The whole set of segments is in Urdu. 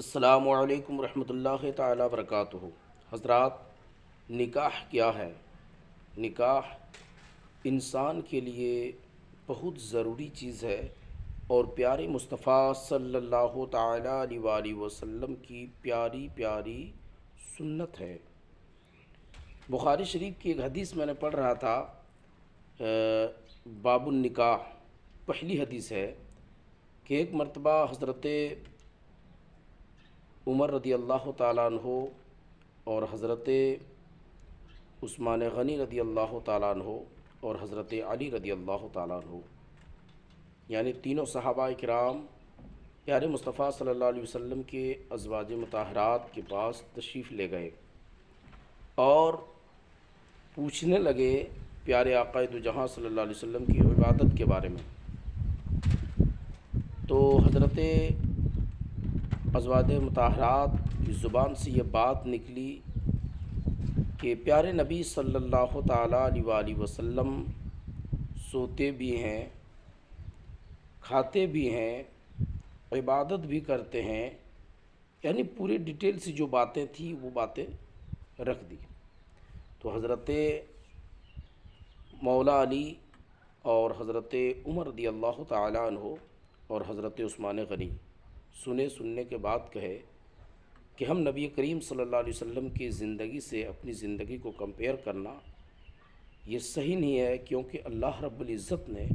السلام علیکم ورحمۃ اللہ تعالیٰ وبرکاتہ۔ حضرات، نکاح کیا ہے؟ نکاح انسان کے لیے بہت ضروری چیز ہے اور پیارے مصطفیٰ صلی اللہ تعالیٰ علیہ وآلہ وسلم کی پیاری پیاری سنت ہے۔ بخاری شریف کی ایک حدیث میں نے پڑھ رہا تھا، باب النکاح، پہلی حدیث ہے کہ ایک مرتبہ حضرت عمر رضی اللہ تعالیٰ عنہ اور حضرت عثمان غنی رضی اللہ تعالیٰ عنہ اور حضرت علی رضی اللہ تعالیٰ عنہ، یعنی تینوں صحابہ کرام پیارے مصطفیٰ صلی اللہ علیہ وسلم کے ازواج مطہرات کے پاس تشریف لے گئے اور پوچھنے لگے پیارے آقا دو جہاں صلی اللہ علیہ وسلم کی عبادت کے بارے میں۔ تو حضرت ازواج مطہرات کی زبان سے یہ بات نکلی کہ پیارے نبی صلی اللہ تعالیٰ علیہ وآلہ وسلم سوتے بھی ہیں، کھاتے بھی ہیں، عبادت بھی کرتے ہیں، یعنی پوری ڈیٹیل سے جو باتیں تھیں وہ باتیں رکھ دی۔ تو حضرت مولا علی اور حضرت عمر رضی اللہ تعالیٰ عنہ اور حضرت عثمان غنی سننے کے بعد کہے کہ ہم نبی کریم صلی اللہ علیہ وسلم کی زندگی سے اپنی زندگی کو کمپیئر کرنا یہ صحیح نہیں ہے، کیونکہ اللہ رب العزت نے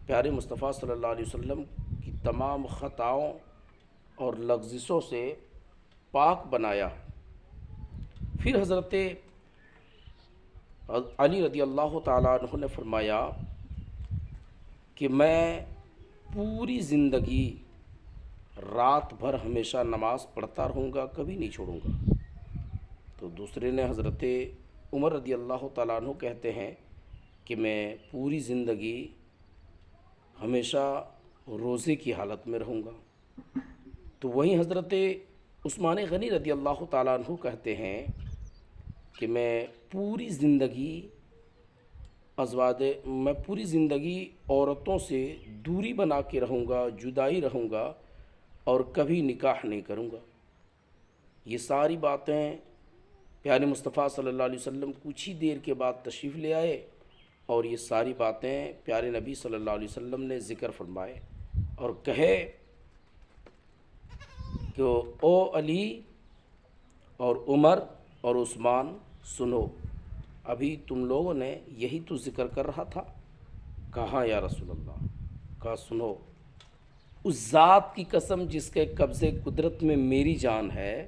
پیارے مصطفیٰ صلی اللہ علیہ وسلم کی تمام خطاؤں اور لغزشوں سے پاک بنایا۔ پھر حضرت علی رضی اللہ تعالیٰ عنہ نے فرمایا کہ میں پوری زندگی رات بھر ہمیشہ نماز پڑھتا رہوں گا، کبھی نہیں چھوڑوں گا۔ تو دوسرے نے حضرت عمر رضی اللہ تعالیٰ عنہ کہتے ہیں کہ میں پوری زندگی ہمیشہ روزے کی حالت میں رہوں گا۔ تو وہیں حضرت عثمان غنی رضی اللہ تعالیٰ عنہ کہتے ہیں کہ میں پوری زندگی عورتوں سے دوری بنا کے رہوں گا، جدائی رہوں گا اور کبھی نکاح نہیں کروں گا۔ یہ ساری باتیں پیارے مصطفیٰ صلی اللہ علیہ وسلم کچھ ہی دیر کے بعد تشریف لے آئے اور یہ ساری باتیں پیارے نبی صلی اللہ علیہ وسلم نے ذکر فرمائے اور کہے کہ او علی اور عمر اور عثمان، سنو، ابھی تم لوگوں نے یہی تو ذکر کر رہا تھا۔ کہا یا رسول اللہ؟ کہا سنو، اس ذات کی قسم جس کے قبضے قدرت میں میری جان ہے،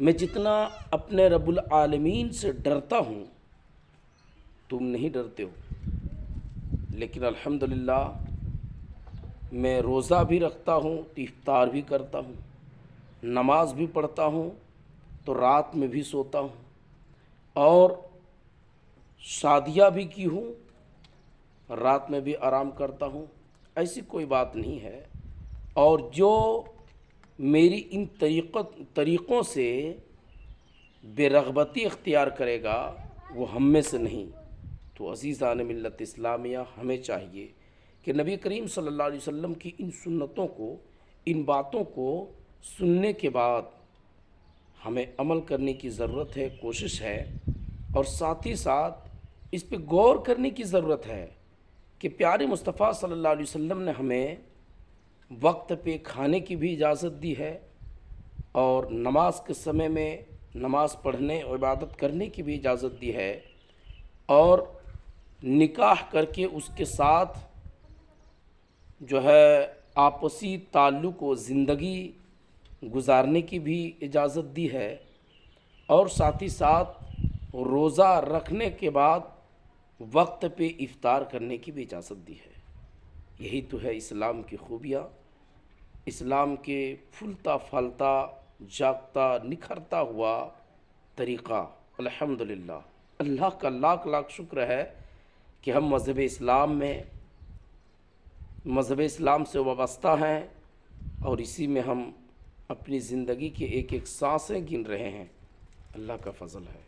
میں جتنا اپنے رب العالمین سے ڈرتا ہوں تم نہیں ڈرتے ہو، لیکن الحمدللہ میں روزہ بھی رکھتا ہوں تو افطار بھی کرتا ہوں، نماز بھی پڑھتا ہوں تو رات میں بھی سوتا ہوں، اور شادیاں بھی کی ہوں، رات میں بھی آرام کرتا ہوں، ایسی کوئی بات نہیں ہے۔ اور جو میری ان طریقوں سے بے رغبتی اختیار کرے گا وہ ہم میں سے نہیں۔ تو عزیزان ملت اسلامیہ، ہمیں چاہیے کہ نبی کریم صلی اللہ علیہ وسلم کی ان سنتوں کو، ان باتوں کو سننے کے بعد ہمیں عمل کرنے کی ضرورت ہے، کوشش ہے، اور ساتھ ہی ساتھ اس پہ غور کرنے کی ضرورت ہے کہ پیارے مصطفیٰ صلی اللہ علیہ وسلم نے ہمیں وقت پہ کھانے کی بھی اجازت دی ہے اور نماز کے سمے میں نماز پڑھنے اور عبادت کرنے کی بھی اجازت دی ہے، اور نکاح کر کے اس کے ساتھ جو ہے آپسی تعلق و زندگی گزارنے کی بھی اجازت دی ہے، اور ساتھ ہی ساتھ روزہ رکھنے کے بعد وقت پہ افطار کرنے کی بھی اجازت دی ہے۔ یہی تو ہے اسلام کی خوبیاں، اسلام کے پھولتا پھلتا جاگتا نکھرتا ہوا طریقہ۔ الحمدللہ، اللہ کا لاکھ لاکھ شکر ہے کہ ہم مذہب اسلام سے وابستہ ہیں اور اسی میں ہم اپنی زندگی کے ایک ایک سانسیں گن رہے ہیں۔ اللہ کا فضل ہے،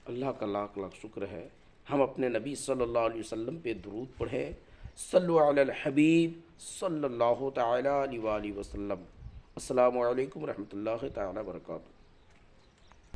اللہ کا لاکھ لاکھ شکر ہے۔ ہم اپنے نبی صلی اللہ علیہ وسلم پہ درود پڑھیں، صلو علی الحبیب صلی اللہ تعالیٰ علیہ وآلہ وسلم۔ السلام علیکم ورحمۃ اللہ تعالیٰ وبرکاتہ۔